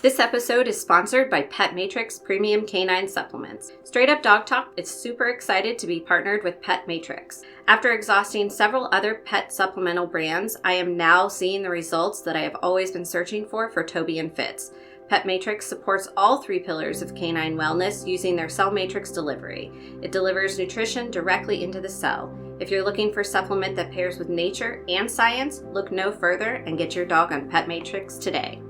This episode is sponsored by Pet Matrix Premium Canine Supplements. Straight Up Dog Talk is super excited to be partnered with Pet Matrix. After exhausting several other pet supplemental brands, I am now seeing the results that I have always been searching for Toby and Fitz. Pet Matrix supports all three pillars of canine wellness using their cell matrix delivery. It delivers nutrition directly into the cell. If you're looking for a supplement that pairs with nature and science, look no further and get your dog on Pet Matrix today.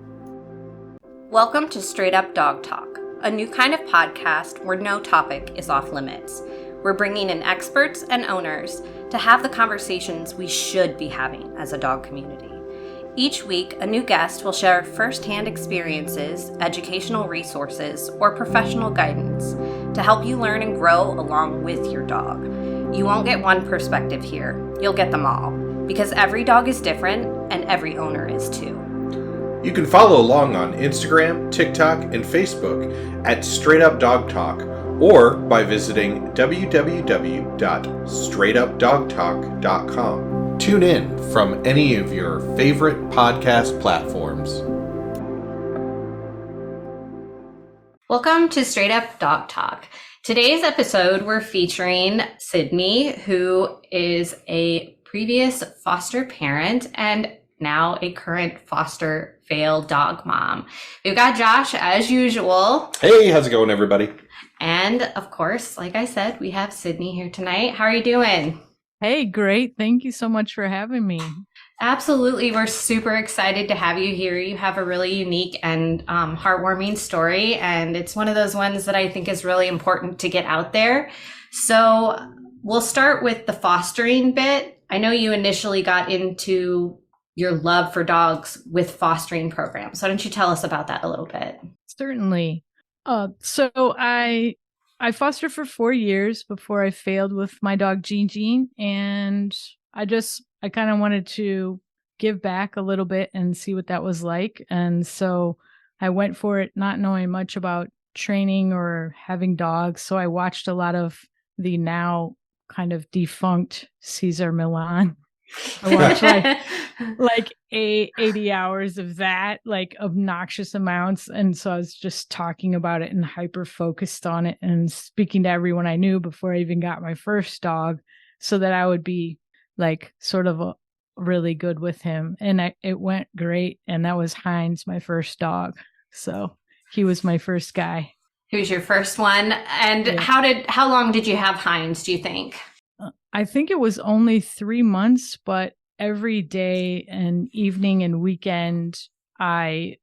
Welcome to Straight Up Dog Talk, a new kind of podcast where no topic is off limits. We're bringing in experts and owners to have the conversations we should be having as a dog community. Each week, a new guest will share firsthand experiences, educational resources, or professional guidance to help you learn and grow along with your dog. You won't get one perspective here, you'll get them all, because every dog is different and every owner is too. You can follow along on Instagram, TikTok, and Facebook at Straight Up Dog Talk, or by visiting www.straightupdogtalk.com. Tune in from any of your favorite podcast platforms. Welcome to Straight Up Dog Talk. Today's episode, we're featuring Cydne, who is a previous foster parent and now a current foster failed dog mom. We've got Josh as usual. Hey, how's it going, everybody? And of course, like I said, we have Cydne here tonight. How are you doing? Hey, great. Thank you so much for having me. Absolutely. We're super excited to have you here. You have a really unique and heartwarming story, and it's one of those ones that I think is really important to get out there. So we'll start with the fostering bit. I know you initially got into your love for dogs with fostering programs. So why don't you tell us about that a little bit? Certainly. So I fostered for 4 years before I failed with my dog Jean, and I kind of wanted to give back a little bit and see what that was like. And so I went for it, not knowing much about training or having dogs. So I watched a lot of the now kind of defunct Cesar Millan. I watched like 80 hours of that, like obnoxious amounts. And so I was just talking about it and hyper focused on it and speaking to everyone I knew before I even got my first dog so that I would be like sort of really good with him. And it went great. And that was Heinz, my first dog. So he was my first guy. He was your first one. And yeah. How long did you have Heinz, do you think? I think it was only 3 months, but every day and evening and weekend, I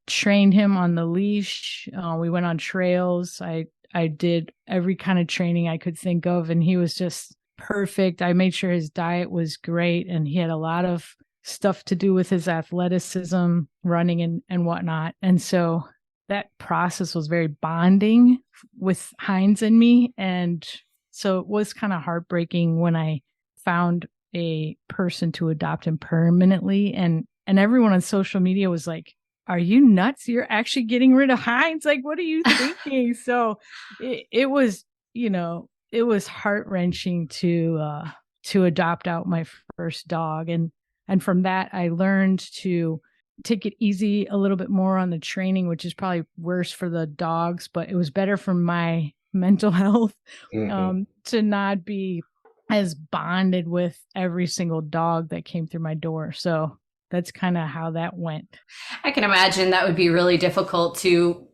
trained him on the leash. We went on trails. I did every kind of training I could think of, and he was just perfect. I made sure his diet was great, and he had a lot of stuff to do with his athleticism, running and whatnot. And so that process was very bonding with Heinz and me. And so it was kind of heartbreaking when I found a person to adopt him permanently. And everyone on social media was like, are you nuts? You're actually getting rid of Heinz? Like, what are you thinking? So it was, it was heart-wrenching to adopt out my first dog. And from that, I learned to take it easy a little bit more on the training, which is probably worse for the dogs, but it was better for my mental health to not be as bonded with every single dog that came through my door. So that's kind of how that went. I can imagine that would be really difficult to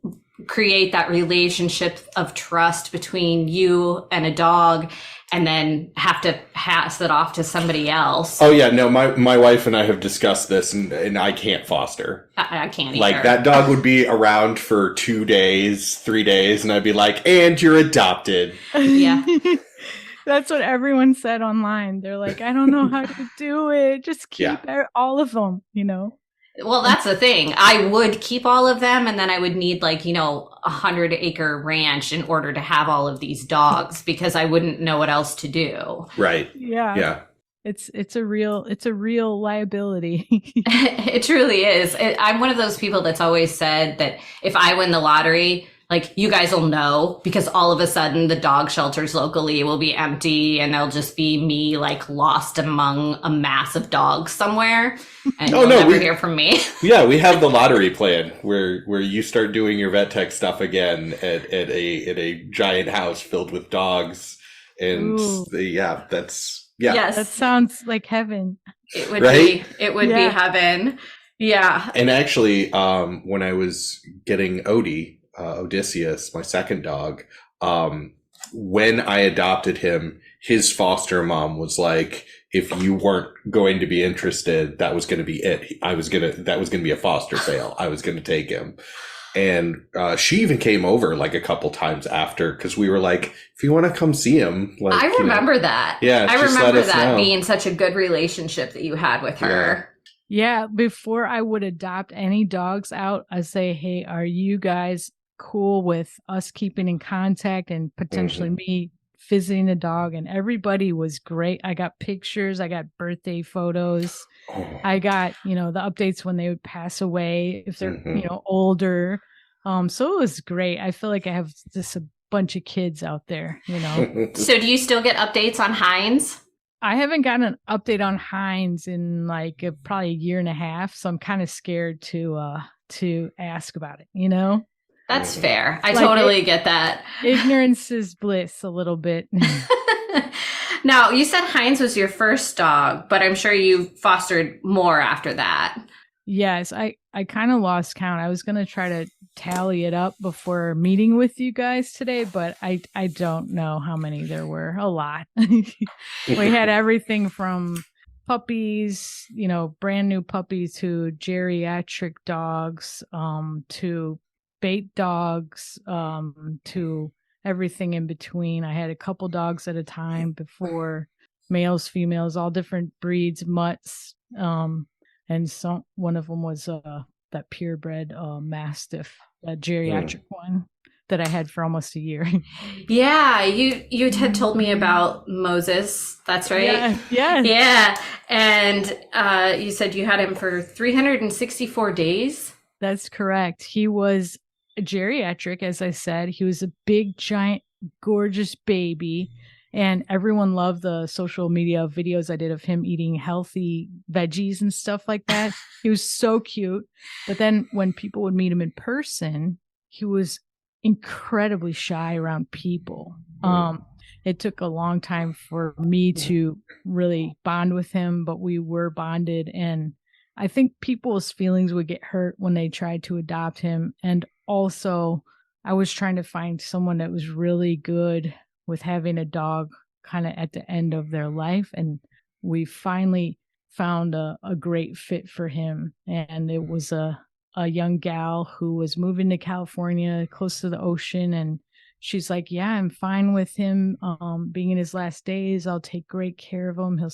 create that relationship of trust between you and a dog and then have to pass it off to somebody else. Oh yeah, no, my wife and I have discussed this, and I can't foster. I can't either. Like, that dog would be around for 2 days, 3 days, and I'd be like, and you're adopted. Yeah. That's what everyone said online. They're like, I don't know how to do it. Just keep all of them, Well, that's the thing. I would keep all of them, and then I would need 100-acre ranch in order to have all of these dogs because I wouldn't know what else to do. Right. Yeah. Yeah. It's a real liability. It truly is. I'm one of those people that's always said that if I win the lottery, like you guys will know, because all of a sudden the dog shelters locally will be empty and there'll just be me like lost among a mass of dogs somewhere, and you'll never hear from me. Yeah, we have the lottery plan where you start doing your vet tech stuff again at a giant house filled with dogs, and yes, that sounds like heaven. It would be heaven. Yeah. And actually, when I was getting Odysseus, my second dog, when I adopted him, his foster mom was like, if you weren't going to be interested, that was going to be it. That was going to be a foster sale. I was going to take him. And she even came over like a couple times after, because we were like, if you want to come see him. Like, I remember that. Yeah. I remember that being such a good relationship that you had with her. Yeah. Before I would adopt any dogs out, I say, hey, are you guys cool with us keeping in contact and potentially me visiting a dog? And everybody was great. I got pictures. I got birthday photos. I got, the updates when they would pass away, if they're, older. So it was great. I feel like I have just a bunch of kids out there, So do you still get updates on Heinz? I haven't gotten an update on Heinz in like probably a year and a half. So I'm kind of scared to ask about it, That's fair. I totally get that. Ignorance is bliss a little bit. Now, you said Heinz was your first dog, but I'm sure you fostered more after that. Yes, I kind of lost count. I was going to try to tally it up before meeting with you guys today, but I don't know how many there were. A lot. We had everything from puppies, brand new puppies, to geriatric dogs, to bait dogs, to everything in between. I had a couple dogs at a time before, males, females, all different breeds, mutts, and one of them was that purebred Mastiff, that geriatric one that I had for almost a year. Yeah, you had told me about Moses. That's right. Yeah. And you said you had him for 364 days. That's correct. He was geriatric, as I said. He was a big, giant, gorgeous baby. And everyone loved the social media videos I did of him eating healthy veggies and stuff like that. He was so cute. But then when people would meet him in person, he was incredibly shy around people. It took a long time for me to really bond with him, but we were bonded. And I think people's feelings would get hurt when they tried to adopt him. And also, I was trying to find someone that was really good with having a dog kind of at the end of their life. And we finally found a great fit for him. And it was a young gal who was moving to California, close to the ocean. And she's like, yeah, I'm fine with him being in his last days. I'll take great care of him. He'll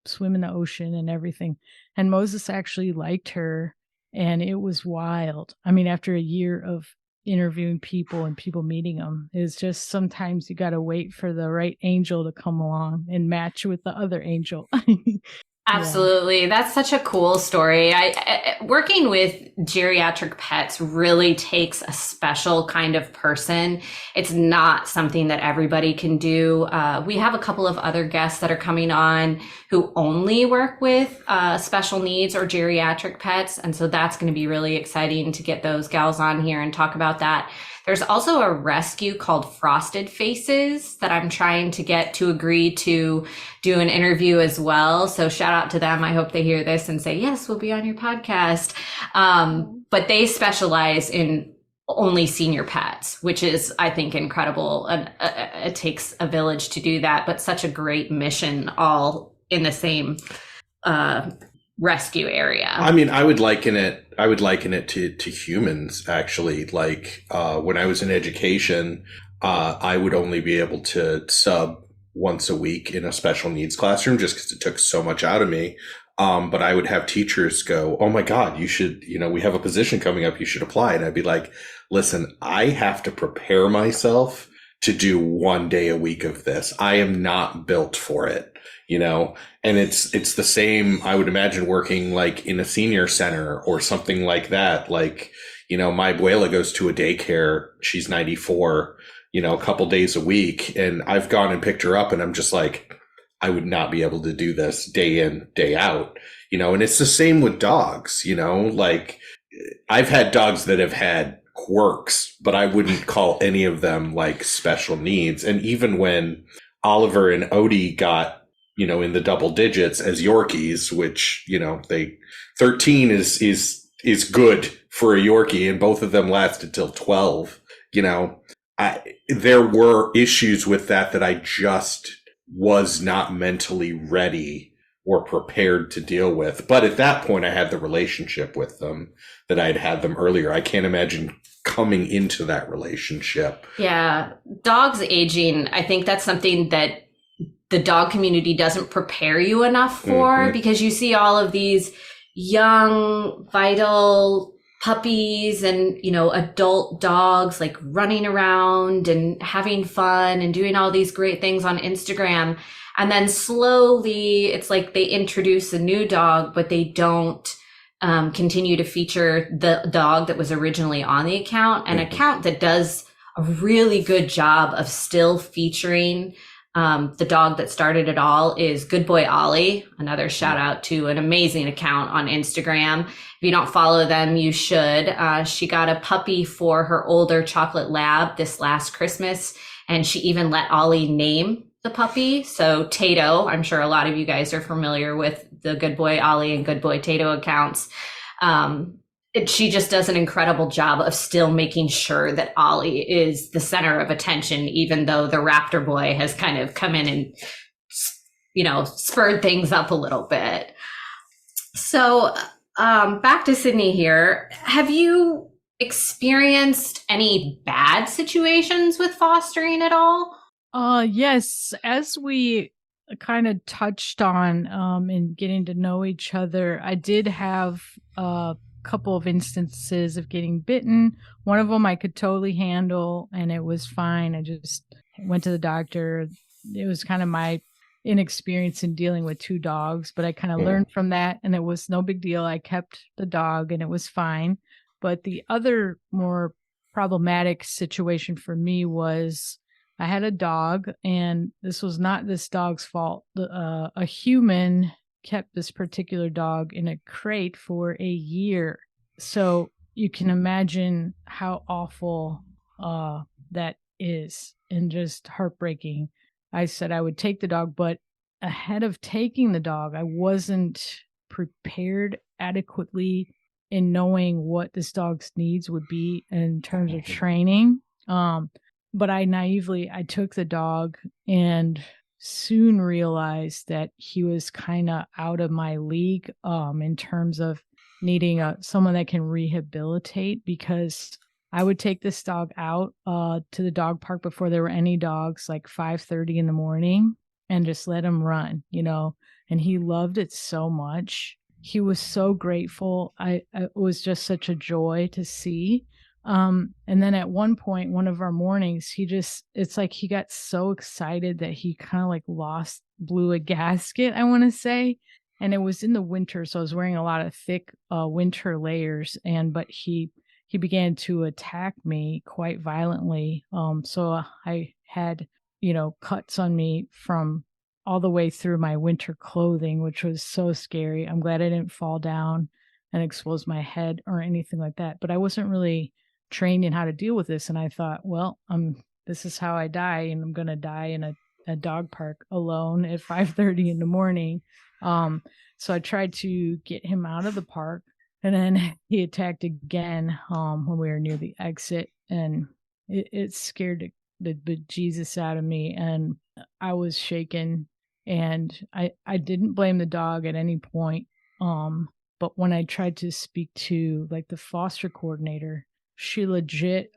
swim in the ocean and everything. And Moses actually liked her. And it was wild. I mean, after a year of interviewing people and people meeting them, it's just sometimes you got to wait for the right angel to come along and match with the other angel. Absolutely. Yeah. That's such a cool story. I working with geriatric pets really takes a special kind of person. It's not something that everybody can do. We have a couple of other guests that are coming on who only work with special needs or geriatric pets. And so that's going to be really exciting to get those gals on here and talk about that. There's also a rescue called Frosted Faces that I'm trying to get to agree to do an interview as well. So shout out to them. I hope they hear this and say, yes, we'll be on your podcast. But they specialize in only senior pets, which is, I think, incredible. And it takes a village to do that, but such a great mission, all in the same rescue area. I mean, I would liken it to humans, actually. Like when I was in education, I would only be able to sub once a week in a special needs classroom just because it took so much out of me. But I would have teachers go, oh my God, you should, we have a position coming up, you should apply. And I'd be like, listen, I have to prepare myself to do 1 day a week of this. I am not built for it. And it's the same, I would imagine, working like in a senior center or something like that. Like, My abuela goes to a daycare. She's 94, a couple days a week. And I've gone and picked her up and I'm just like, I would not be able to do this day in, day out, and it's the same with dogs, like I've had dogs that have had quirks, but I wouldn't call any of them like special needs. And even when Oliver and Odie got, in the double digits as Yorkies, which, 13 is good for a Yorkie, and both of them lasted till 12, there were issues with that I just was not mentally ready or prepared to deal with. But at that point, I had the relationship with them that I'd had them earlier. I can't imagine coming into that relationship. Yeah. Dogs aging, I think that's something that the dog community doesn't prepare you enough for, because you see all of these young, vital puppies and, adult dogs like running around and having fun and doing all these great things on Instagram. And then slowly it's like they introduce a new dog, but they don't continue to feature the dog that was originally on the account. An account that does a really good job of still featuring the dog that started it all is Good Boy Ollie. Another shout out to an amazing account on Instagram. If you don't follow them, you should. She got a puppy for her older chocolate lab this last Christmas, and she even let Ollie name the puppy. So Tato, I'm sure a lot of you guys are familiar with the Good Boy Ollie and Good Boy Tato accounts. She just does an incredible job of still making sure that Ollie is the center of attention, even though the Raptor boy has kind of come in and, spurred things up a little bit. So back to Cydne here. Have you experienced any bad situations with fostering at all? Yes. As we kind of touched on in getting to know each other, I did have couple of instances of getting bitten. One of them I could totally handle and it was fine. I just went to the doctor. It was kind of my inexperience in dealing with two dogs, but I kind of learned from that and it was no big deal. I kept the dog and it was fine. But the other more problematic situation for me was I had a dog and this was not this dog's fault. A human kept this particular dog in a crate for a year. So you can imagine how awful that is and just heartbreaking. I said I would take the dog, but ahead of taking the dog, I wasn't prepared adequately in knowing what this dog's needs would be in terms of training. But I took the dog and soon realized that he was kind of out of my league in terms of needing someone that can rehabilitate, because I would take this dog out to the dog park before there were any dogs, like 5:30 in the morning, and just let him run, and he loved it so much. He was so grateful. It was just such a joy to see. And then at one point, one of our mornings, it's like he got so excited that he kind of like blew a gasket, I want to say. And it was in the winter. So I was wearing a lot of thick winter layers. But he began to attack me quite violently. So I had, cuts on me from all the way through my winter clothing, which was so scary. I'm glad I didn't fall down and expose my head or anything like that. But I wasn't really trained in how to deal with this, and I thought, well, this is how I die, and I'm gonna die in a dog park alone at 5:30 in the morning. So I tried to get him out of the park, and then he attacked again when we were near the exit, and it scared the bejesus out of me, and I was shaken, and I didn't blame the dog at any point. But when I tried to speak to like the foster coordinator, she legit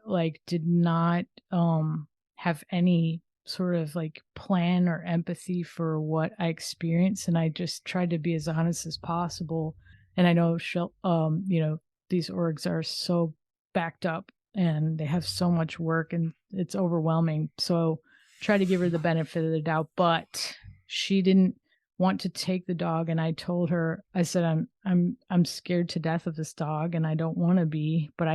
did not have any sort of like plan or empathy for what I experienced, and I just tried to be as honest as possible. And I know these orgs are so backed up and they have so much work and it's overwhelming. So try to give her the benefit of the doubt, but she didn't want to take the dog, and I told her, I said, I'm scared to death of this dog and I don't want to be, but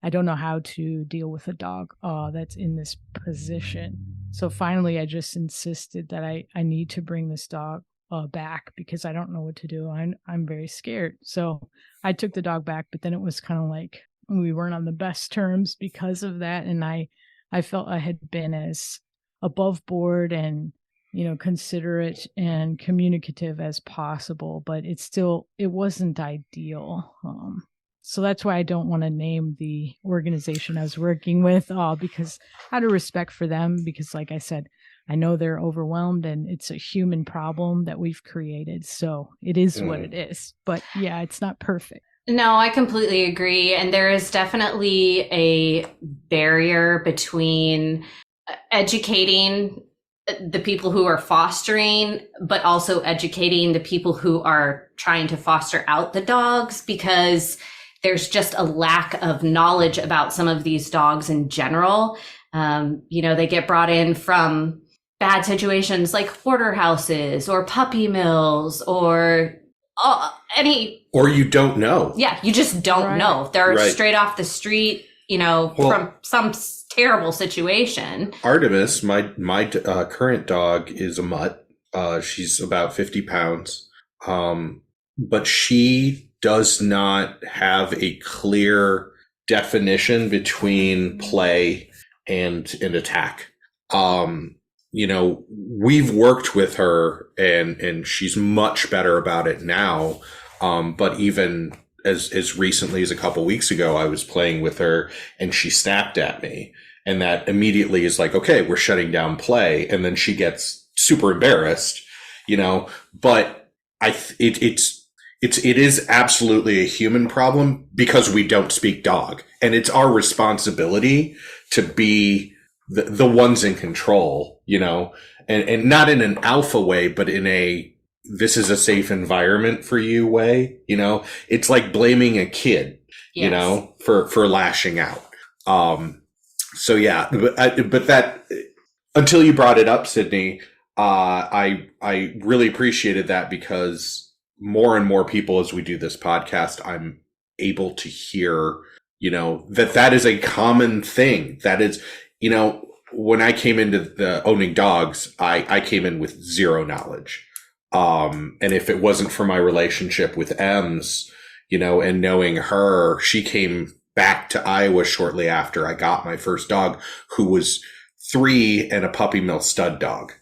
I don't know how to deal with a dog that's in this position. So finally, I just insisted that I need to bring this dog back because I don't know what to do. I'm very scared. So I took the dog back, but then it was kind of like we weren't on the best terms because of that. And I felt I had been as above board and, considerate and communicative as possible, but it wasn't ideal. So that's why I don't want to name the organization I was working with, because out of respect for them, because like I said, I know they're overwhelmed and it's a human problem that we've created. So it is what it is. But yeah, it's not perfect. No, I completely agree. And there is definitely a barrier between educating the people who are fostering, but also educating the people who are trying to foster out the dogs, because there's just a lack of knowledge about some of these dogs in general. They get brought in from bad situations like hoarder houses or puppy mills or or you don't know. Yeah, you just don't know. They're straight off the street, from some terrible situation. Artemis, my current dog, is a mutt. She's about 50 pounds. But she does not have a clear definition between play and attack. We've worked with her and she's much better about it now. But even as recently as a couple weeks ago, I was playing with her and she snapped at me, and that immediately is like, okay, we're shutting down play. And then she gets super embarrassed, but it is absolutely a human problem because we don't speak dog, and it's our responsibility to be the ones in control, and not in an alpha way, but in a, this is a safe environment for you way, it's like blaming a kid, yes. for lashing out. So yeah, but that, until you brought it up, Cydne, I really appreciated that, because more and more people, as we do this podcast, I'm able to hear, that is a common thing. That is, when I came into the owning dogs, I came in with zero knowledge. And if it wasn't for my relationship with Ems, and knowing her, she came back to Iowa shortly after I got my first dog, who was 3 and a puppy mill stud dog.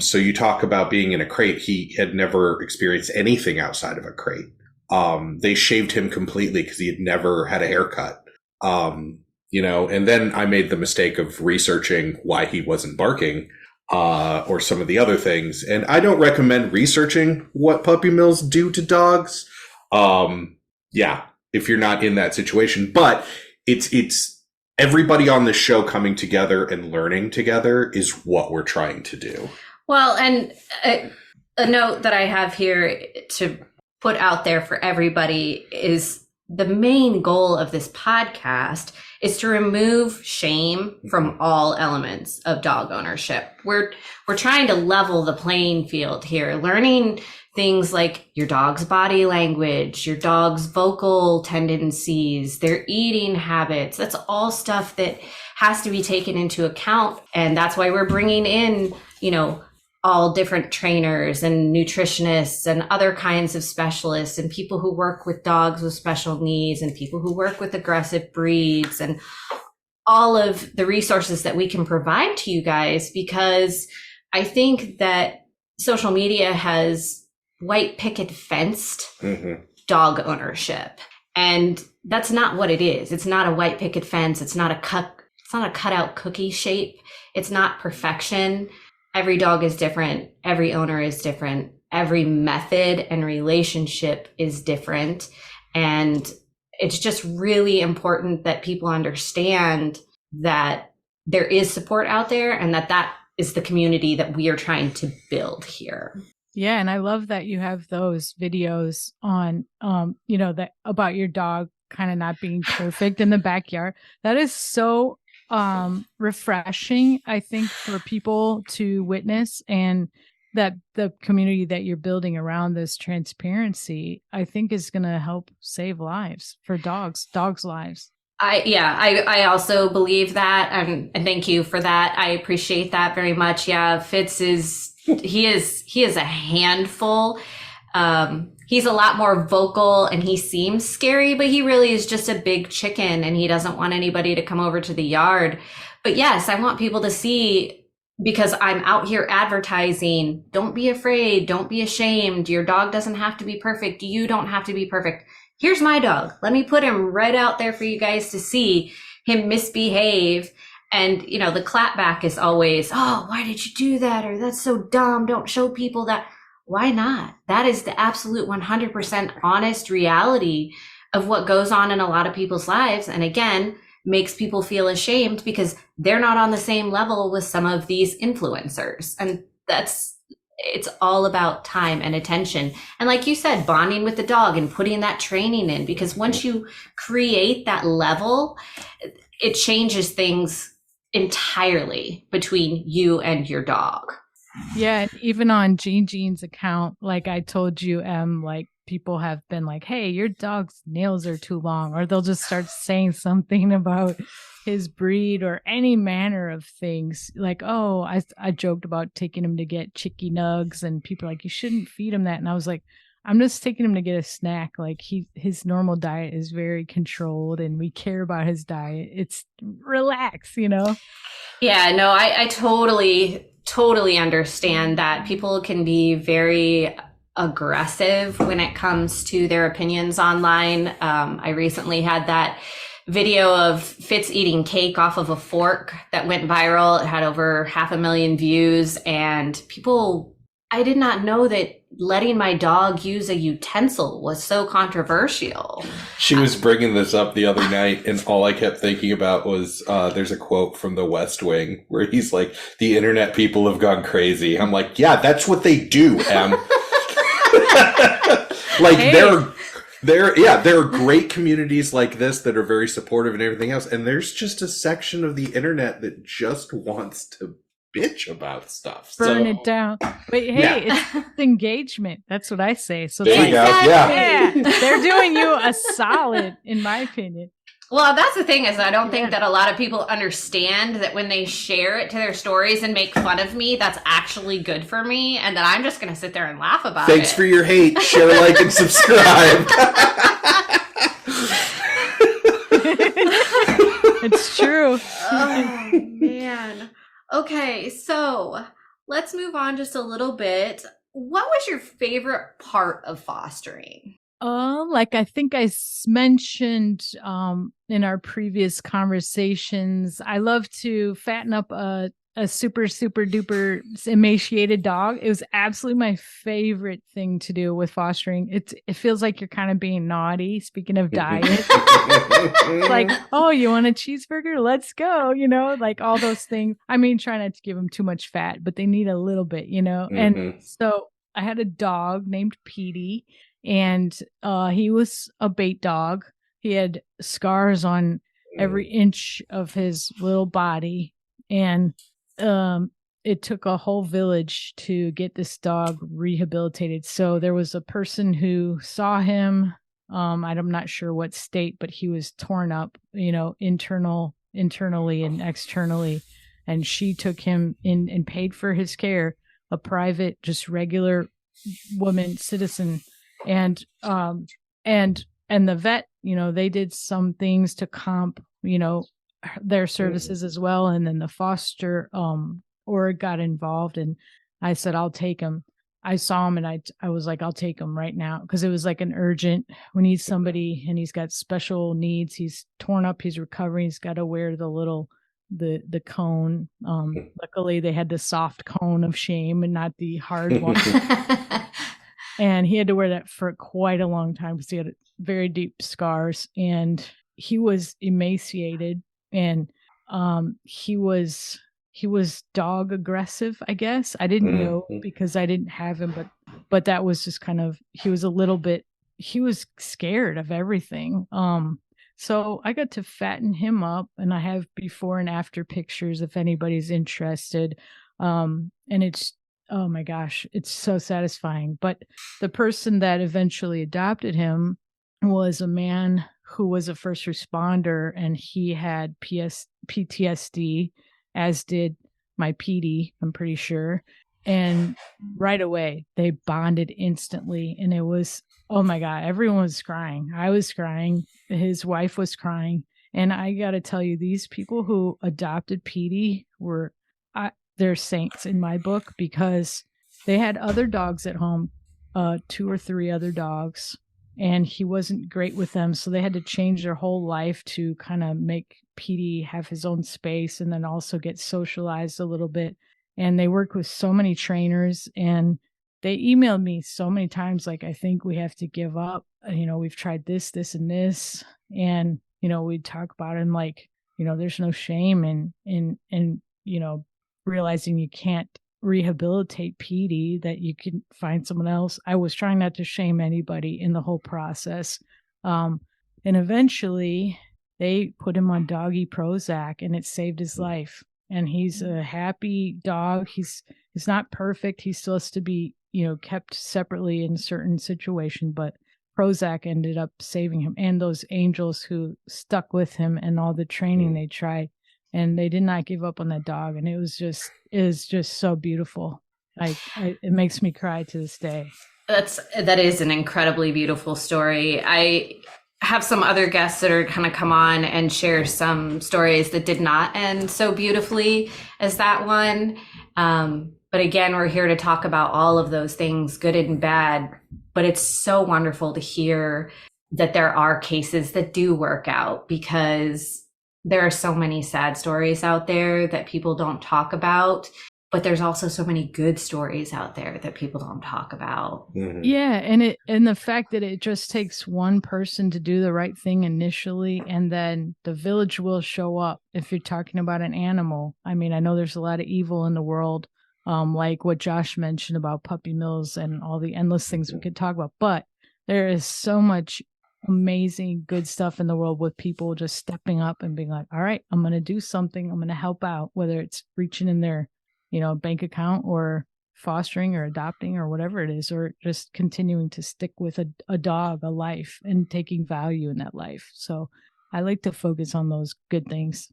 So you talk about being in a crate. He had never experienced anything outside of a crate. They shaved him completely because he had never had a haircut. And then I made the mistake of researching why he wasn't barking, or some of the other things. And I don't recommend researching what puppy mills do to dogs. If you're not in that situation, but it's everybody on the show coming together and learning together is what we're trying to do. Well, and a note that I have here to put out there for everybody is the main goal of this podcast is to remove shame from all elements of dog ownership. We're trying to level the playing field here, learning things like your dog's body language, your dog's vocal tendencies, their eating habits. That's all stuff that has to be taken into account. And that's why we're bringing in, all different trainers and nutritionists and other kinds of specialists and people who work with dogs with special needs and people who work with aggressive breeds and all of the resources that we can provide to you guys, because I think that social media has white picket fenced dog ownership. And that's not what it is. It's not a white picket fence. It's not a cutout cookie shape. It's not perfection. Every dog is different. Every owner is different. Every method and relationship is different. And it's just really important that people understand that there is support out there and that is the community that we are trying to build here. Yeah. And I love that you have those videos on, that about your dog kind of not being perfect in the backyard. That is so refreshing, I think, for people to witness, and that the community that you're building around this transparency, I think, is going to help save lives for dogs' lives. I also believe that, and thank you for that. I appreciate that very much. Yeah, Fitz he is a handful. He's a lot more vocal and he seems scary, but he really is just a big chicken and he doesn't want anybody to come over to the yard. But yes, I want people to see, because I'm out here advertising, don't be afraid, don't be ashamed. Your dog doesn't have to be perfect. You don't have to be perfect. Here's my dog. Let me put him right out there for you guys to see him misbehave. And, the clapback is always, oh, why did you do that? Or that's so dumb. Don't show people that. Why not? That is the absolute 100% honest reality of what goes on in a lot of people's lives. And again, makes people feel ashamed because they're not on the same level with some of these influencers. And it's all about time and attention. And like you said, bonding with the dog and putting that training in, because once you create that level, it changes things entirely between you and your dog. Yeah, and even on Jean's account, like I told you, like people have been like, hey, your dog's nails are too long, or they'll just start saying something about his breed or any manner of things. Like, oh, I joked about taking him to get chicky nugs, and people are like, you shouldn't feed him that. And I was like, I'm just taking him to get a snack. Like his normal diet is very controlled and we care about his diet. It's relax, Yeah, no, I totally understand that people can be very aggressive when it comes to their opinions online. I recently had that video of Fitz eating cake off of a fork that went viral. It had over 500,000 views, and I did not know that letting my dog use a utensil was so controversial. She was bringing this up the other night, and all I kept thinking about was there's a quote from The West Wing where he's like, the internet people have gone crazy. I'm like, yeah, that's what they do, Em. Like, hey. There are great communities like this that are very supportive and everything else, and there's just a section of the internet that just wants to bitch about stuff. Burn it down. But hey, it's engagement. That's what I say. So there you go. Yeah. They're doing you a solid, in my opinion. Well, that's the thing, is I don't think that a lot of people understand that when they share it to their stories and make fun of me, that's actually good for me, and that I'm just going to sit there and laugh about it. Thanks for your hate. Share, like, and subscribe. It's true. Oh, man. Okay, so let's move on just a little bit. What was your favorite part of fostering? Like I think I mentioned in our previous conversations, I love to fatten up a super, super duper emaciated dog. It was absolutely my favorite thing to do with fostering. It feels like you're kind of being naughty. Speaking of diet, like, oh, you want a cheeseburger? Let's go. Like all those things. I mean, try not to give them too much fat, but they need a little bit, Mm-hmm. And so I had a dog named Petey, and he was a bait dog. He had scars on every inch of his little body, and it took a whole village to get this dog rehabilitated. So there was a person who saw him. I'm not sure what state, but he was torn up, internally and externally. And she took him in and paid for his care, a private, just regular woman, citizen. And the vet, they did some things to comp, their services as well. And then the foster org got involved, and I said, I'll take him. I saw him and I was like, I'll take him right now, because it was like an urgent, we need somebody, and he's got special needs. He's torn up, he's recovering, he's got to wear the cone. Luckily they had the soft cone of shame and not the hard one. And he had to wear that for quite a long time because he had very deep scars, and he was emaciated, and he was dog aggressive, I guess. I didn't know because I didn't have him, but that was just kind of, he was scared of everything. So I got to fatten him up, and I have before and after pictures if anybody's interested. And it's, oh my gosh, it's so satisfying. But the person that eventually adopted him was a man who was a first responder, and he had PTSD, as did my PD, I'm pretty sure. And right away, they bonded instantly. And it was, oh my God, everyone was crying. I was crying. His wife was crying. And I got to tell you, these people who adopted PD were, they're saints in my book, because they had other dogs at home, 2 or 3 other dogs, and he wasn't great with them. So they had to change their whole life to kind of make PD have his own space and then also get socialized a little bit. And they work with so many trainers, and they emailed me so many times, like, I think we have to give up. We've tried this, this, and this. And, we'd talk about it, and like, there's no shame in realizing you can't rehabilitate PD, that you can find someone else. I was trying not to shame anybody in the whole process. And eventually they put him on doggy Prozac, and it saved his life. And he's a happy dog. He's not perfect. He still has to be, kept separately in certain situations, but Prozac ended up saving him, and those angels who stuck with him and all the training they tried, and they did not give up on that dog. And it was just so beautiful. It makes me cry to this day. That is an incredibly beautiful story. I have some other guests that are kind of come on and share some stories that did not end so beautifully as that one. But again, we're here to talk about all of those things, good and bad. But it's so wonderful to hear that there are cases that do work out, because there are so many sad stories out there that people don't talk about. But there's also so many good stories out there that people don't talk about. Mm-hmm. Yeah, and the fact that it just takes one person to do the right thing initially, and then the village will show up. If you're talking about an animal, I mean, I know there's a lot of evil in the world, like what Josh mentioned about puppy mills and all the endless things we could talk about. But there is so much amazing good stuff in the world, with people just stepping up and being like, all right, I'm going to do something. I'm going to help out, whether it's reaching in their bank account, or fostering or adopting or whatever it is, or just continuing to stick with a dog, a life, and taking value in that life. So I like to focus on those good things.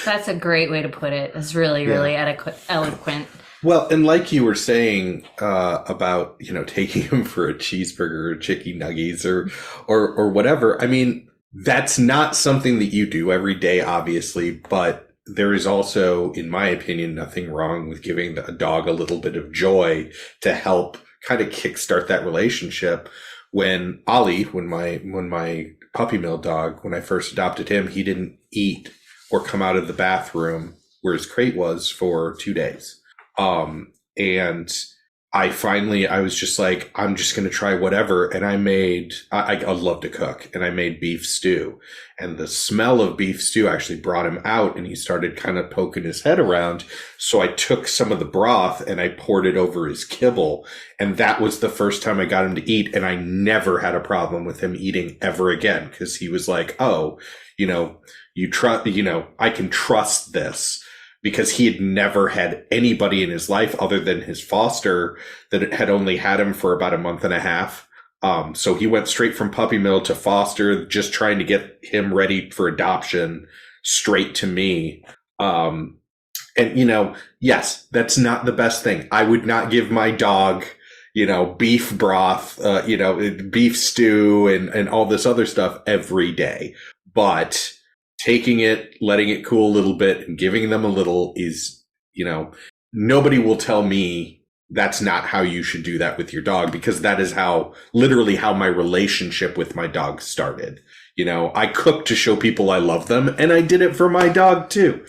That's a great way to put it. It's really, really eloquent. Well, and like you were saying about, taking him for a cheeseburger or chicken nuggies or whatever. I mean, that's not something that you do every day, obviously, but there is also, in my opinion, nothing wrong with giving a dog a little bit of joy to help kind of kickstart that relationship. When Ollie, when my puppy mill dog, when I first adopted him, he didn't eat or come out of the bathroom where his crate was for 2 days. And I was just like, I'm just going to try whatever. And I love to cook, and I made beef stew, and the smell of beef stew actually brought him out, and he started kind of poking his head around. So I took some of the broth and I poured it over his kibble. And that was the first time I got him to eat. And I never had a problem with him eating ever again, because he was like, oh, I can trust this. Because he had never had anybody in his life other than his foster that had only had him for about a month and a half. So he went straight from puppy mill to foster, just trying to get him ready for adoption, straight to me. And, yes, that's not the best thing. I would not give my dog, beef broth, beef stew and all this other stuff every day. But taking it, letting it cool a little bit, and giving them a little is, nobody will tell me that's not how you should do that with your dog, because that is literally how my relationship with my dog started. I cook to show people I love them, and I did it for my dog too.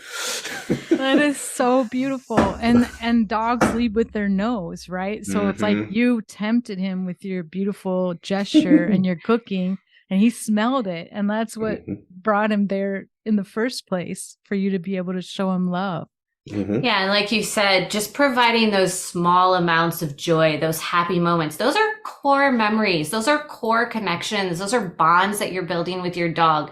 That is so beautiful. And dogs lead with their nose, right? So It's like you tempted him with your beautiful gesture and your cooking, and he smelled it. And that's what brought him there in the first place, for you to be able to show him love. Mm-hmm. Yeah. And like you said, just providing those small amounts of joy, those happy moments, those are core memories. Those are core connections. Those are bonds that you're building with your dog.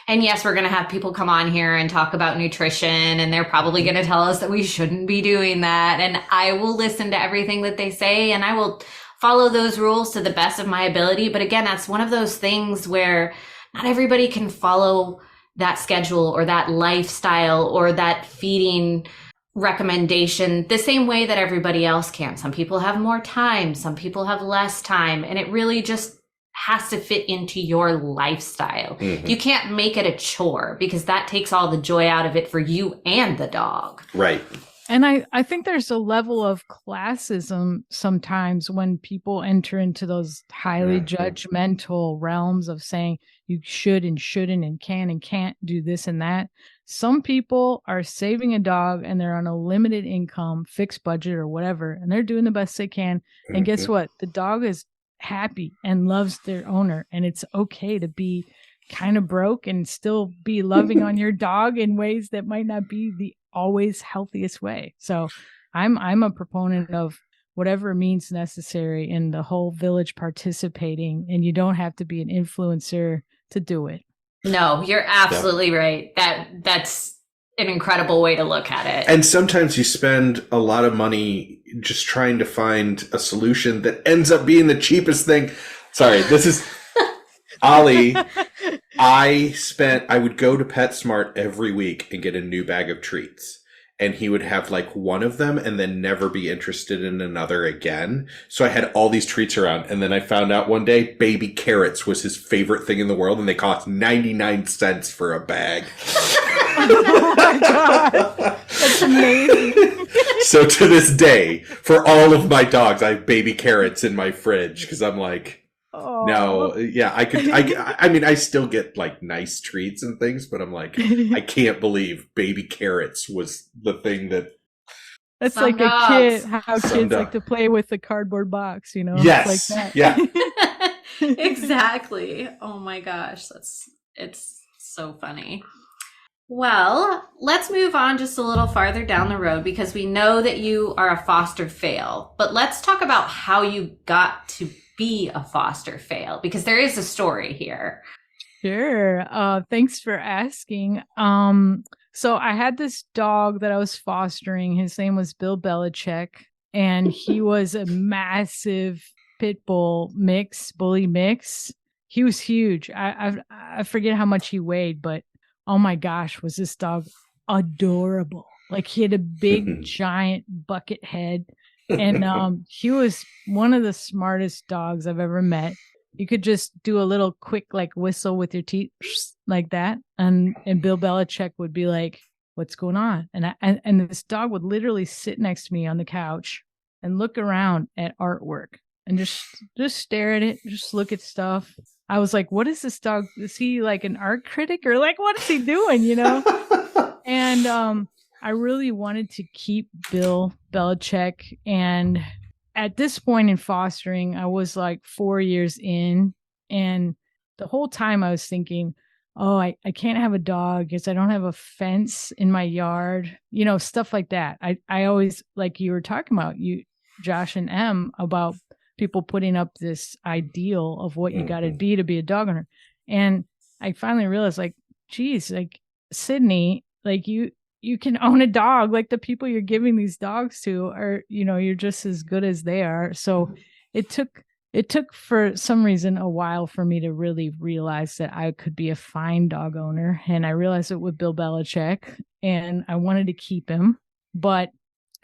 And yes, we're going to have people come on here and talk about nutrition, and they're probably going to tell us that we shouldn't be doing that. And I will listen to everything that they say, and I will follow those rules to the best of my ability. But again, that's one of those things where not everybody can follow that schedule or that lifestyle or that feeding recommendation the same way that everybody else can. Some people have more time, some people have less time, and it really just has to fit into your lifestyle. Mm-hmm. You can't make it a chore because that takes all the joy out of it for you and the dog. Right. And I think there's a level of classism sometimes when people enter into those highly judgmental realms of saying you should and shouldn't and can and can't do this and that. Some people are saving a dog and they're on a limited income, fixed budget or whatever, and they're doing the best they can. And guess what? The dog is happy and loves their owner, and it's okay to be kind of broke and still be loving on your dog in ways that might not be the always healthiest way. So I'm a proponent of whatever means necessary in the whole village participating, and you don't have to be an influencer to do it. No, you're absolutely right. That's an incredible way to look at it. And sometimes you spend a lot of money just trying to find a solution that ends up being the cheapest thing. Sorry, this is Ollie. I would go to PetSmart every week and get a new bag of treats. And he would have like one of them and then never be interested in another again. So I had all these treats around. And then I found out one day baby carrots was his favorite thing in the world. And they cost 99 cents for a bag. Oh my God. That's amazing. So to this day, for all of my dogs, I have baby carrots in my fridge because I'm like, no, yeah, I mean, I still get like nice treats and things, but I'm like, I can't believe baby carrots was the thing that. That's like a kid, how kids like to play with the cardboard box, you know? Yes. Like that. Yeah. Exactly. Oh my gosh. It's so funny. Well, let's move on just a little farther down the road because we know that you are a foster fail, but let's talk about how you got to be a foster fail because there is a story here. Sure. Thanks for asking. So I had this dog that I was fostering. His name was Bill Belichick, and he was a massive pit bull bully mix. He was huge. I forget how much he weighed, but oh my gosh, was this dog adorable. Like he had a big giant bucket head. And he was one of the smartest dogs I've ever met. You could just do a little quick like whistle with your teeth like that, and Bill Belichick would be like, "What's going on?" And this dog would literally sit next to me on the couch and look around at artwork and just stare at it, just look at stuff. I was like, "What is this dog? Is he like an art critic or like what is he doing?" You know? And I really wanted to keep Bill Belichick. And at this point in fostering, I was like 4 years in. And the whole time I was thinking, oh, I can't have a dog because I don't have a fence in my yard, you know, stuff like that. I always, like you were talking about, Josh and Em, about people putting up this ideal of what you got to be a dog owner. And I finally realized, like, geez, like Cydne, like you can own a dog. Like the people you're giving these dogs to are, you know, you're just as good as they are. So it took for some reason a while for me to really realize that I could be a fine dog owner. And I realized it with Bill Belichick, and I wanted to keep him. But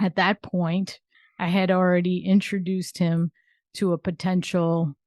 at that point, I had already introduced him to a potential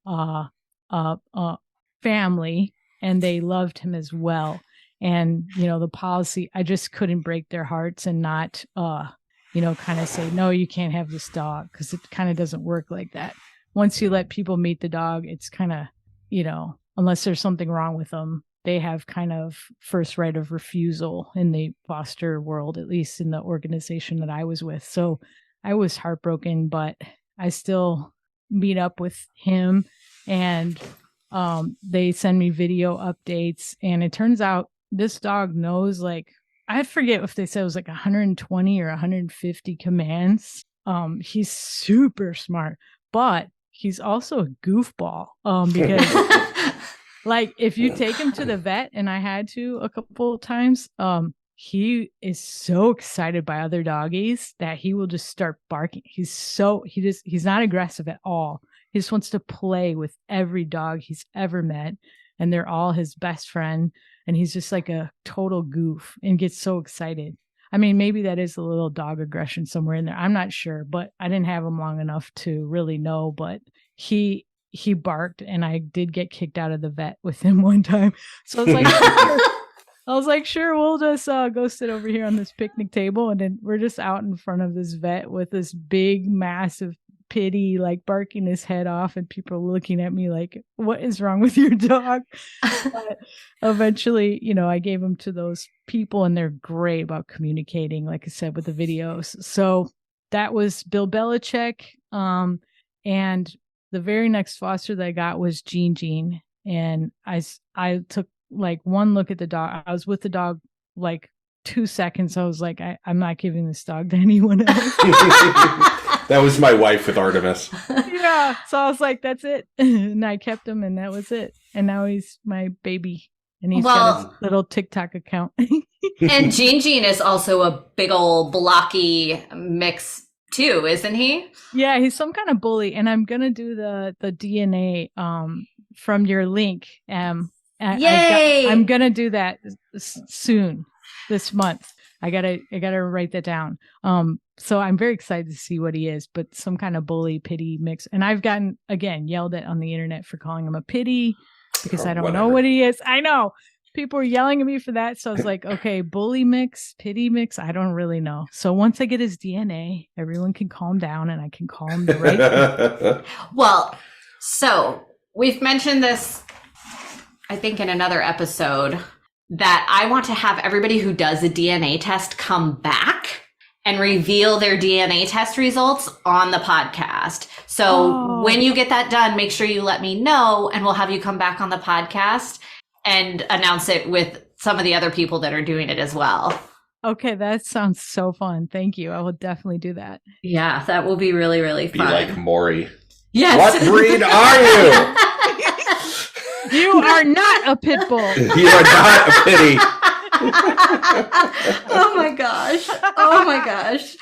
family, and they loved him as well. And, you know, the policy, I just couldn't break their hearts and not, you know, kind of say, no, you can't have this dog, because it kind of doesn't work like that. Once you let people meet the dog, it's kind of, you know, unless there's something wrong with them, they have kind of first right of refusal in the foster world, at least in the organization that I was with. So I was heartbroken, but I still meet up with him, and they send me video updates. And it turns out this dog knows, like, I forget if they said it was like 120 or 150 commands. He's super smart, but he's also a goofball, because like if you take him to the vet, and I had to a couple of times, he is so excited by other doggies that he will just start barking. He's not aggressive at all. He just wants to play with every dog he's ever met. and they're all his best friend. And he's just like a total goof and gets so excited. I mean, maybe that is a little dog aggression somewhere in there. I'm not sure, but I didn't have him long enough to really know. But he barked, and I did get kicked out of the vet with him one time. So I was like, sure, we'll just go sit over here on this picnic table. And then we're just out in front of this vet with this big, massive Pitty, like barking his head off, and people are looking at me like, what is wrong with your dog? But eventually, I gave him to those people, and they're great about communicating, like I said, with the videos. So that was Bill Belichick. And the very next foster that I got was Jean. And I took like one look at the dog. I was with the dog like 2 seconds. I was like, I'm not giving this dog to anyone else. That was my wife with Artemis. Yeah. So I was like, that's it. And I kept him, and that was it. And now he's my baby. And he's got his little TikTok account. And Jean is also a big old blocky mix too, isn't he? Yeah, he's some kind of bully. And I'm gonna do the DNA from your link. Yay! I'm gonna do that soon this month. I gotta write that down. So I'm very excited to see what he is, but some kind of bully pitty mix. And I've gotten, again, yelled at on the internet for calling him a pitty because I don't know what he is. I know people are yelling at me for that. So I was like, okay, bully mix, pitty mix. I don't really know. So once I get his DNA, everyone can calm down, and I can call him the right thing. Well, so we've mentioned this, I think, in another episode, that I want to have everybody who does a DNA test come back and reveal their DNA test results on the podcast. So when you get that done, make sure you let me know, and we'll have you come back on the podcast and announce it with some of the other people that are doing it as well. Okay, that sounds so fun. Thank you. I will definitely do that. Yeah, that will be really, really fun. Be like Maury. Yes. What breed are you? You are not a pit bull. You are not a pitty. Oh my gosh. Oh my gosh.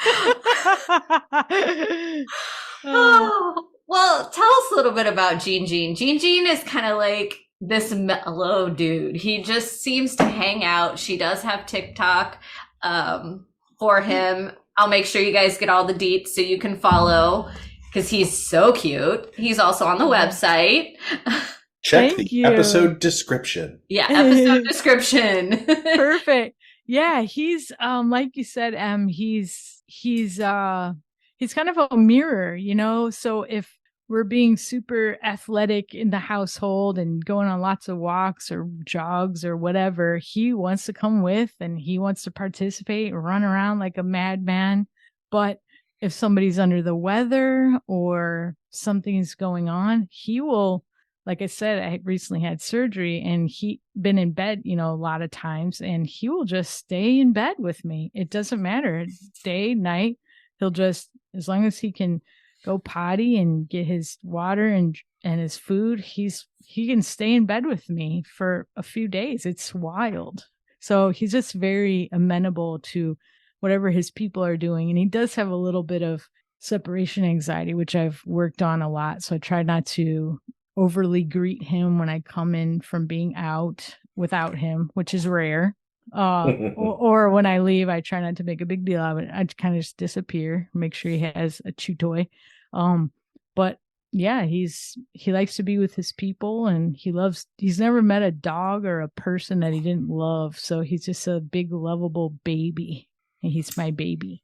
Oh, well, tell us a little bit about Jean. Jean is kind of like this mellow dude. He just seems to hang out. She does have TikTok for him. I'll make sure you guys get all the deets so you can follow, because he's so cute. He's also on the website. Check the episode description. Yeah, episode description. Perfect. Yeah, he's like you said, he's kind of a mirror, so if we're being super athletic in the household and going on lots of walks or jogs or whatever, he wants to come with, and he wants to participate and run around like a madman. But if somebody's under the weather or something's going on, he will, like I said, I recently had surgery, and he been in bed, a lot of times, and he will just stay in bed with me. It doesn't matter, day, night. He'll just, as long as he can go potty and get his water and his food, he can stay in bed with me for a few days. It's wild. So he's just very amenable to whatever his people are doing. And he does have a little bit of separation anxiety, which I've worked on a lot. So I try not to overly greet him when I come in from being out without him, which is rare. Or when I leave, I try not to make a big deal of it. I kind of just disappear, make sure he has a chew toy. But yeah, he likes to be with his people, and he's never met a dog or a person that he didn't love. So he's just a big, lovable baby, and he's my baby.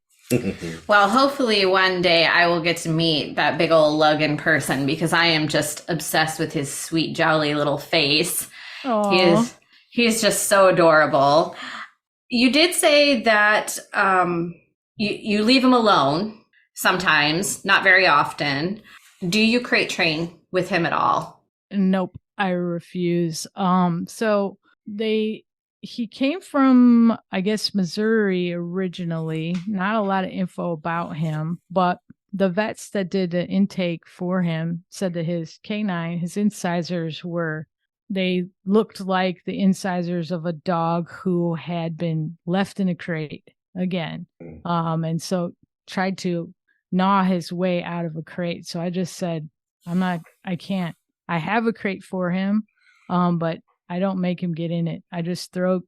Well, hopefully one day I will get to meet that big old lug in person, because I am just obsessed with his sweet, jolly little face. He's just so adorable. You did say that you leave him alone sometimes, not very often. Do you crate train with him at all? Nope, I refuse. So he came from, I guess, Missouri originally. Not a lot of info about him, but the vets that did the intake for him said that his canine, his incisors they looked like the incisors of a dog who had been left in a crate again. And so tried to gnaw his way out of a crate. So I just said, I can't. I have a crate for him. But I don't make him get in it. I just throw,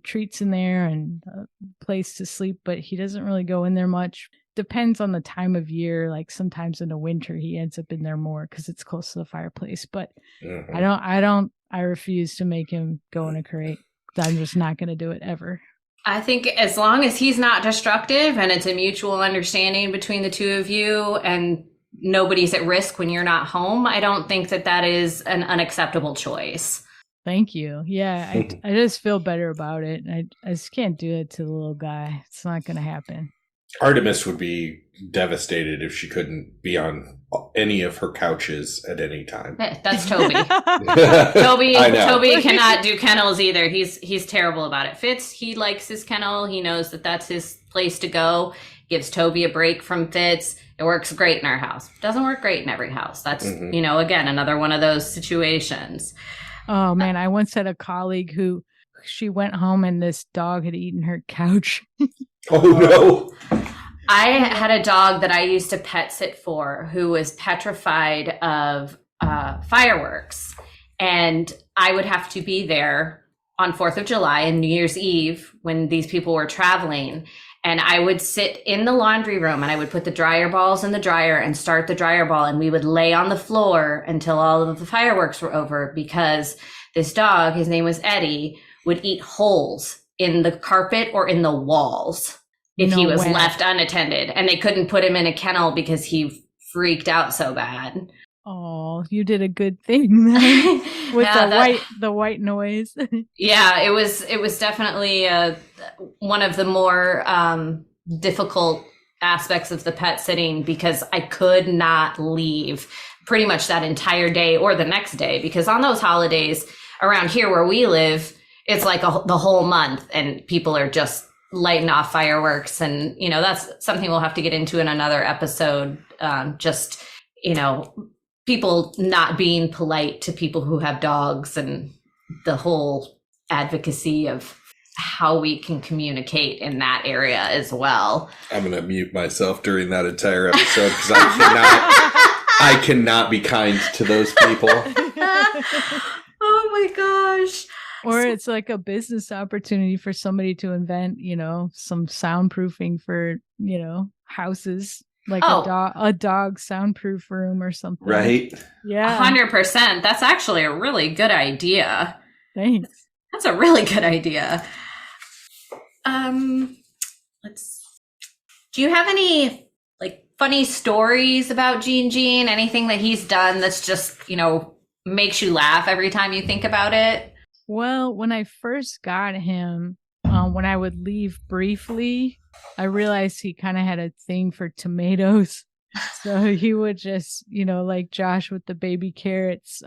treats in there and a place to sleep, but he doesn't really go in there much. Depends on the time of year. Like sometimes in the winter, he ends up in there more because it's close to the fireplace. But I refuse to make him go in a crate. I'm just not going to do it ever. I think as long as he's not destructive and it's a mutual understanding between the two of you and nobody's at risk when you're not home, I don't think that is an unacceptable choice. Thank you. Yeah, I just feel better about it. I just can't do it to the little guy. It's not going to happen. Artemis would be devastated if she couldn't be on any of her couches at any time. That's Toby. Toby cannot do kennels either. He's terrible about it. Fitz, he likes his kennel. He knows that that's his place to go. Gives Toby a break from Fitz. It works great in our house. Doesn't work great in every house. That's, again, another one of those situations. Oh, man. I once had a colleague who she went home and this dog had eaten her couch. Oh, no. I had a dog that I used to pet sit for who was petrified of fireworks. And I would have to be there on 4th of July and New Year's Eve when these people were traveling. And I would sit in the laundry room and I would put the dryer balls in the dryer and start the dryer ball. And we would lay on the floor until all of the fireworks were over because this dog, his name was Eddie, would eat holes in the carpet or in the walls if he was left unattended. And they couldn't put him in a kennel because he freaked out so bad. Oh, you did a good thing then. With the white noise. Yeah, it was definitely one of the more difficult aspects of the pet sitting because I could not leave pretty much that entire day or the next day, because on those holidays around here where we live, it's like the whole month and people are just lighting off fireworks. And, that's something we'll have to get into in another episode. People not being polite to people who have dogs and the whole advocacy of how we can communicate in that area as well. I'm going to mute myself during that entire episode because I cannot be kind to those people. Oh my gosh. Or it's like a business opportunity for somebody to invent, some soundproofing for, houses. Like a dog soundproof room or something. Right? Yeah. 100%. That's actually a really good idea. Thanks. That's a really good idea. Do you have any funny stories about Gene? Anything that he's done that's just, makes you laugh every time you think about it? Well, when I first got him, when I would leave briefly, I realized he kind of had a thing for tomatoes. So he would just, like Josh with the baby carrots,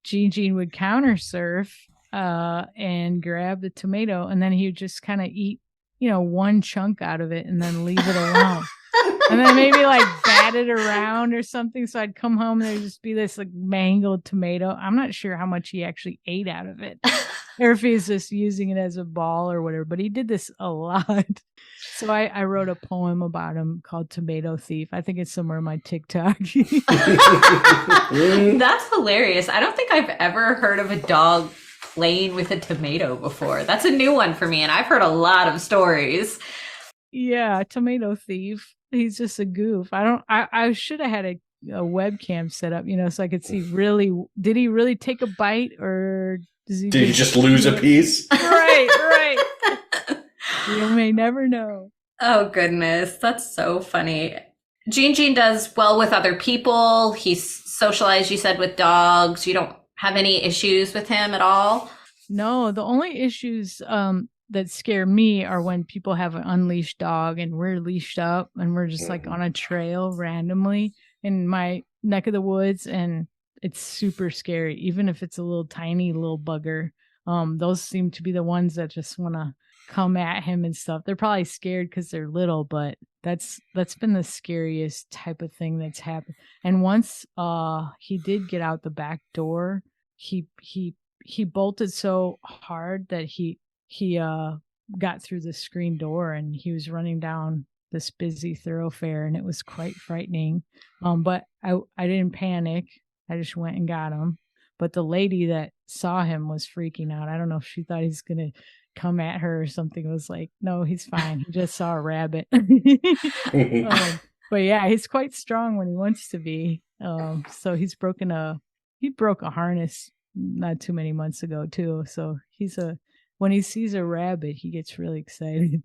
Gene would counter surf and grab the tomato, and then he would just kind of eat, one chunk out of it and then leave it alone. And then maybe bat it around or something. So I'd come home and there'd just be this mangled tomato. I'm not sure how much he actually ate out of it. Or if he's just using it as a ball or whatever. But he did this a lot. So I wrote a poem about him called Tomato Thief. I think it's somewhere on my TikTok. That's hilarious. I don't think I've ever heard of a dog playing with a tomato before. That's a new one for me. And I've heard a lot of stories. Yeah, Tomato Thief. He's just a goof. I should have had a webcam set up, so I could see did he really take a bite or did he just lose a piece? Right. You may never know. Oh, goodness. That's so funny. Gene does well with other people. He's socialized, you said, with dogs. You don't have any issues with him at all? No, the only issues that scare me are when people have an unleashed dog and we're leashed up and we're just on a trail randomly in my neck of the woods, and it's super scary, even if it's a little tiny little bugger. Those seem to be the ones that just want to come at him and stuff. They're probably scared because they're little, but that's been the scariest type of thing that's happened. And once he did get out the back door, he bolted so hard that he got through the screen door, and he was running down this busy thoroughfare, and it was quite frightening. But I didn't panic. I just went and got him. But the lady that saw him was freaking out. I don't know if she thought he's going to come at her or something. It was like, no, he's fine. He just saw a rabbit. But yeah, he's quite strong when he wants to be. So he broke a harness not too many months ago too. So when he sees a rabbit, he gets really excited.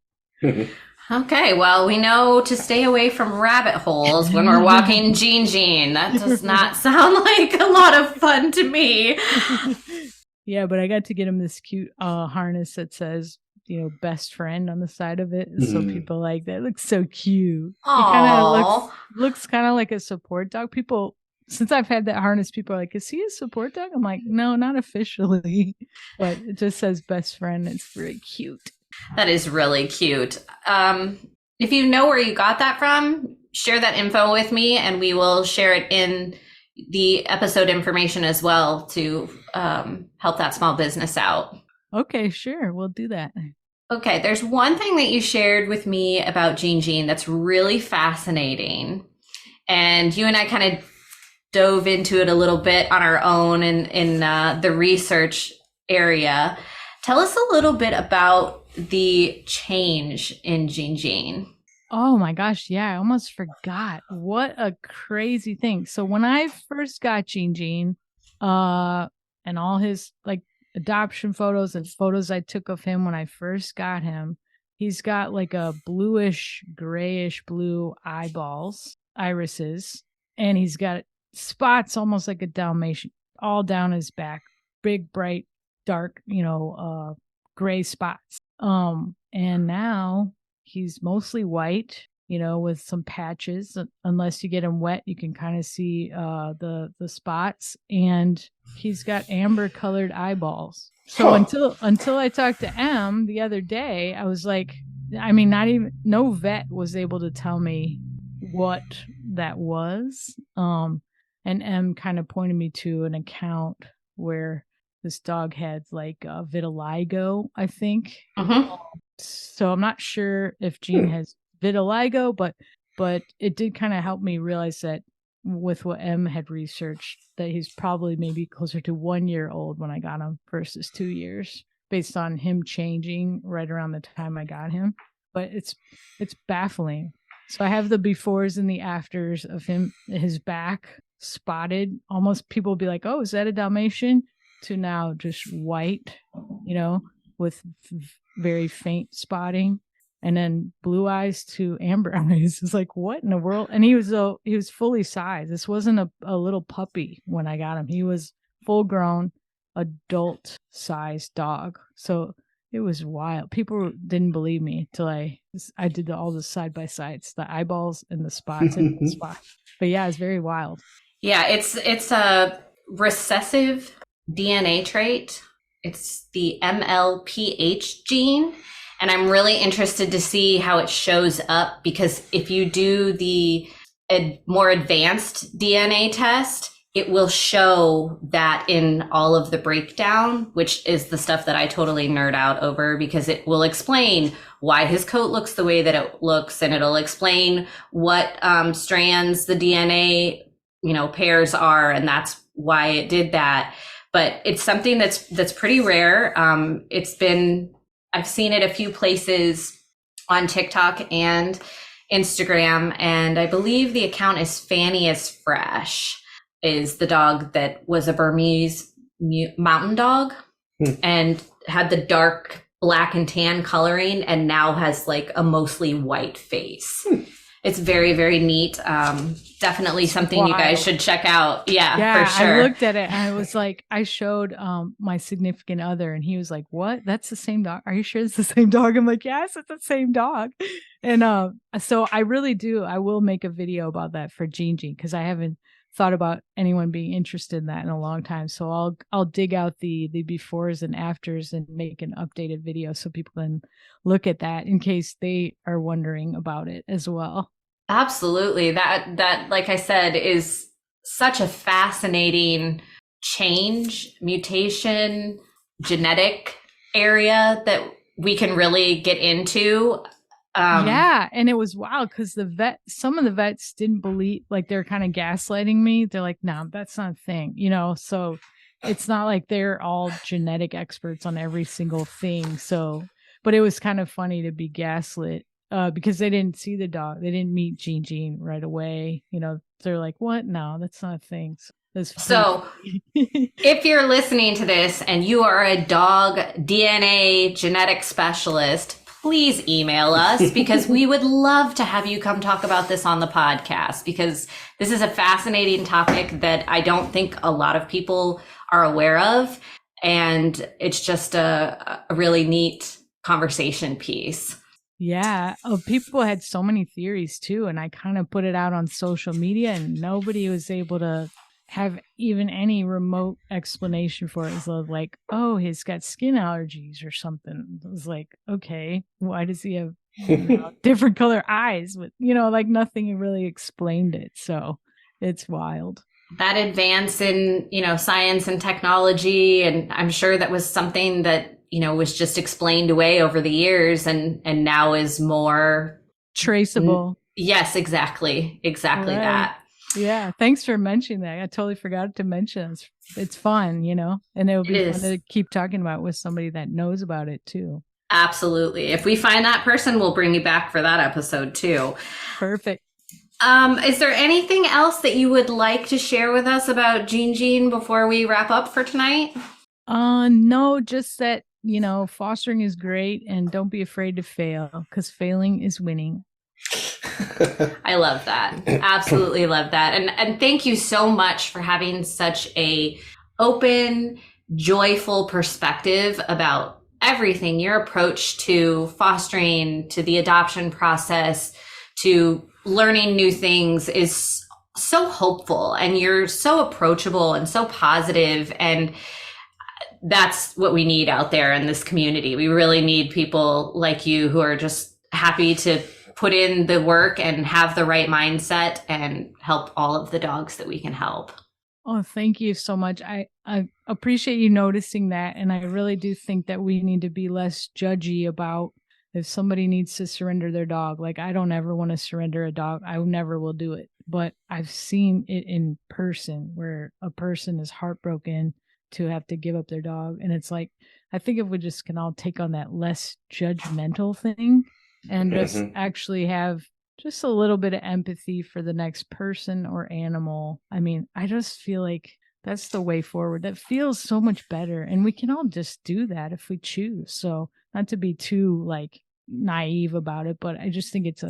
Okay, well, we know to stay away from rabbit holes when we're walking Jean. That does not sound like a lot of fun to me. Yeah, but I got to get him this cute harness that says, best friend on the side of it. So people like that. It looks so cute. Aww. It kind of looks kind of like a support dog. People, since I've had that harness, people are like, is he a support dog? I'm like, no, not officially. But it just says best friend. It's very cute. That is really cute. If you know where you got that from, share that info with me and we will share it in the episode information as well to help that small business out. Okay, sure. We'll do that. Okay, there's one thing that you shared with me about Jean that's really fascinating. And you and I kind of dove into it a little bit on our own in the research area. Tell us a little bit about the change in Jean. Oh my gosh, yeah, I almost forgot. What a crazy thing. So when I first got Jean, and all his like adoption photos and photos I took of him when I first got him, he's got like a bluish, grayish blue irises, and he's got spots almost like a Dalmatian all down his back, big, bright, dark, gray spots. And now he's mostly white, with some patches. Unless you get him wet, you can kind of see the spots. And he's got amber colored eyeballs. So until I talked to Em the other day, I was like, no vet was able to tell me what that was. And Em kind of pointed me to an account where this dog had like vitiligo, I think. So I'm not sure if Jean has vitiligo, but it did kind of help me realize that with what Em had researched, that he's probably maybe closer to 1 year old when I got him versus 2 years, based on him changing right around the time I got him. But it's baffling. So I have the befores and the afters of him, his back spotted. Almost people will be like, oh, is that a Dalmatian? To now just white, with very faint spotting, and then blue eyes to amber eyes. It's like, what in the world? And he was fully sized. This wasn't a little puppy when I got him. He was full grown adult sized dog. So it was wild. People didn't believe me till I did all the side by sides, the eyeballs and the spots and the spots. But yeah, it's very wild. Yeah, it's a recessive DNA trait. It's the MLPH gene. And I'm really interested to see how it shows up, because if you do the more advanced DNA test, it will show that in all of the breakdown, which is the stuff that I totally nerd out over, because it will explain why his coat looks the way that it looks, and it'll explain what strands the DNA, pairs are, and that's why it did that. But it's something that's pretty rare. I've seen it a few places on TikTok and Instagram, and I believe the account is Fanny is Fresh, is the dog that was a Burmese mountain dog and had the dark black and tan coloring, and now has like a mostly white face. It's very, very neat. Definitely something you guys should check out. Yeah, for sure. I looked at it and I was like, I showed my significant other, and he was like, what? That's the same dog? Are you sure it's the same dog? I'm like, yes, it's the same dog. And so I really do. I will make a video about that for Jean, because I haven't thought about anyone being interested in that in a long time. So I'll dig out the befores and afters and make an updated video so people can look at that in case they are wondering about it as well. Absolutely. That, like I said, is such a fascinating change, mutation, genetic area that we can really get into. Yeah. And it was wild because some of the vets didn't believe, like they're kind of gaslighting me. They're like, no, that's not a thing, so it's not like they're all genetic experts on every single thing. So, but it was kind of funny to be gaslit because they didn't see the dog. They didn't meet Jean right away. You know, they're like, what? No, that's not a thing. So if you're listening to this and you are a dog DNA genetic specialist, please email us because we would love to have you come talk about this on the podcast, because this is a fascinating topic that I don't think a lot of people are aware of. And it's just a really neat conversation piece. Yeah. People had so many theories too. And I kind of put it out on social media and nobody was able to have even any remote explanation for it. It's like, oh, he's got skin allergies or something. It was like, okay, why does he have different color eyes? With like nothing really explained it. So it's wild. That advance in science and technology, and I'm sure that was something that was just explained away over the years, and now is more traceable. Yes, exactly right. That. Yeah, thanks for mentioning that. I totally forgot to mention it. It's fun, and it would be fun to keep talking about it with somebody that knows about it too. Absolutely. If we find that person, we'll bring you back for that episode too. Perfect. Is there anything else that you would like to share with us about Jean before we wrap up for tonight? No, just that, fostering is great and don't be afraid to fail because failing is winning. I love that. Absolutely love that. And thank you so much for having such a open, joyful perspective about everything, your approach to fostering, to the adoption process, to learning new things is so hopeful, and you're so approachable and so positive. And that's what we need out there in this community. We really need people like you who are just happy to put in the work and have the right mindset and help all of the dogs that we can help. Oh, thank you so much. I appreciate you noticing that. And I really do think that we need to be less judgy about if somebody needs to surrender their dog. Like, I don't ever want to surrender a dog. I never will do it. But I've seen it in person where a person is heartbroken to have to give up their dog. And it's like, I think if we just can all take on that less judgmental thing and just actually have just a little bit of empathy for the next person or animal. I mean, I just feel like that's the way forward. That feels so much better. And we can all just do that if we choose. So not to be too naive about it, but I just think it's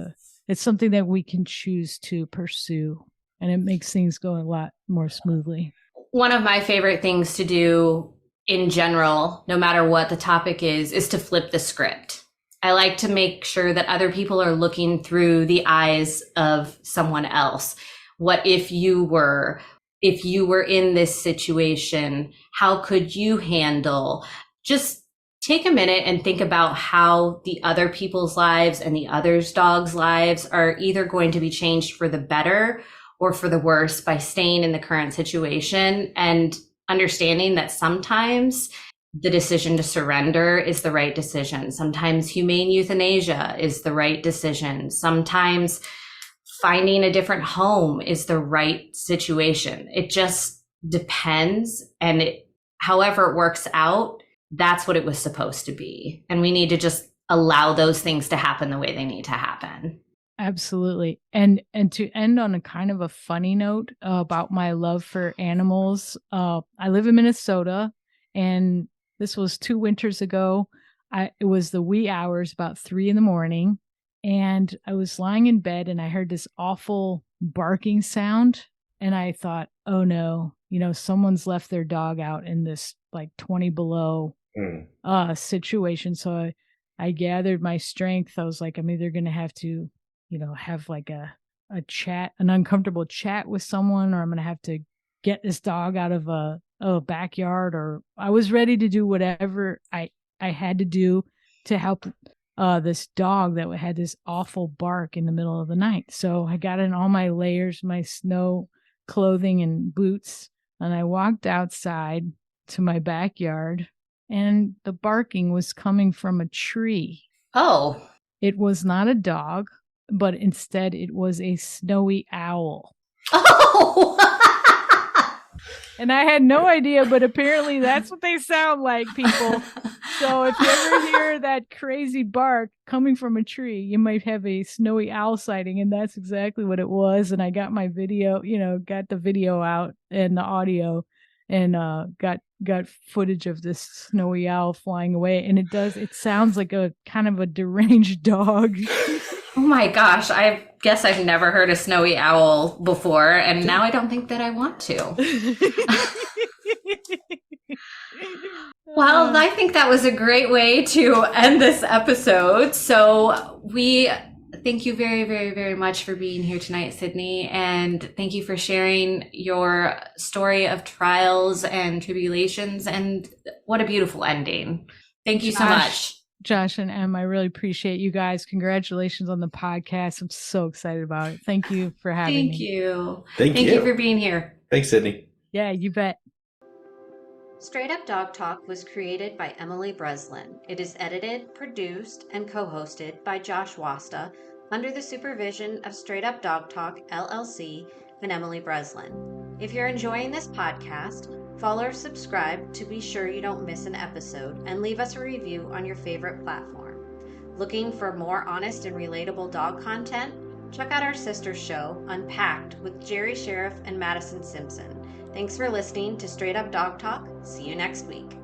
something that we can choose to pursue, and it makes things go a lot more smoothly. One of my favorite things to do in general, no matter what the topic is to flip the script. I like to make sure that other people are looking through the eyes of someone else. What if you were in this situation? How could you handle? Just take a minute and think about how the other people's lives and the other's dogs' lives are either going to be changed for the better or for the worse by staying in the current situation, and understanding that sometimes the decision to surrender is the right decision. Sometimes humane euthanasia is the right decision. Sometimes finding a different home is the right situation. It just depends. And however it works out, that's what it was supposed to be. And we need to just allow those things to happen the way they need to happen. Absolutely. And to end on a kind of a funny note about my love for animals, I live in Minnesota, and this was 2 winters ago. It was the wee hours, about 3 a.m, and I was lying in bed and I heard this awful barking sound, and I thought, oh no, someone's left their dog out in this 20 below situation. So I gathered my strength. I was like, I'm either going to have to have a chat, an uncomfortable chat with someone, or I'm going to have to get this dog out of a backyard, or I was ready to do whatever I had to do to help this dog that had this awful bark in the middle of the night. So I got in all my layers, my snow clothing and boots, and I walked outside to my backyard, and the barking was coming from a tree. Oh. It was not a dog, but instead it was a snowy owl. Oh! And I had no idea, but apparently that's what they sound like, people. So if you ever hear that crazy bark coming from a tree, you might have a snowy owl sighting, and that's exactly what it was. And I got my video, got the video out and the audio, and got footage of this snowy owl flying away. And it sounds like a kind of a deranged dog. Oh my gosh, I guess I've never heard a snowy owl before, and now I don't think that I want to. Well, I think that was a great way to end this episode. So we thank you very, very, very much for being here tonight, Cydne, and thank you for sharing your story of trials and tribulations, and what a beautiful ending. Thank you so much. Josh and Em, I really appreciate you guys. Congratulations on the podcast. I'm so excited about it. Thank you for having me. Thank you. Thank you. Thank you for being here. Thanks, Cydne. Yeah, you bet. Straight Up Dog Talk was created by Emily Breslin. It is edited, produced, and co-hosted by Josh Wasta under the supervision of Straight Up Dog Talk, LLC, and Emily Breslin. If you're enjoying this podcast, follow or subscribe to be sure you don't miss an episode, and leave us a review on your favorite platform. Looking for more honest and relatable dog content? Check out our sister show, Unpacked, with Jerry Sheriff and Madison Simpson. Thanks for listening to Straight Up Dog Talk. See you next week.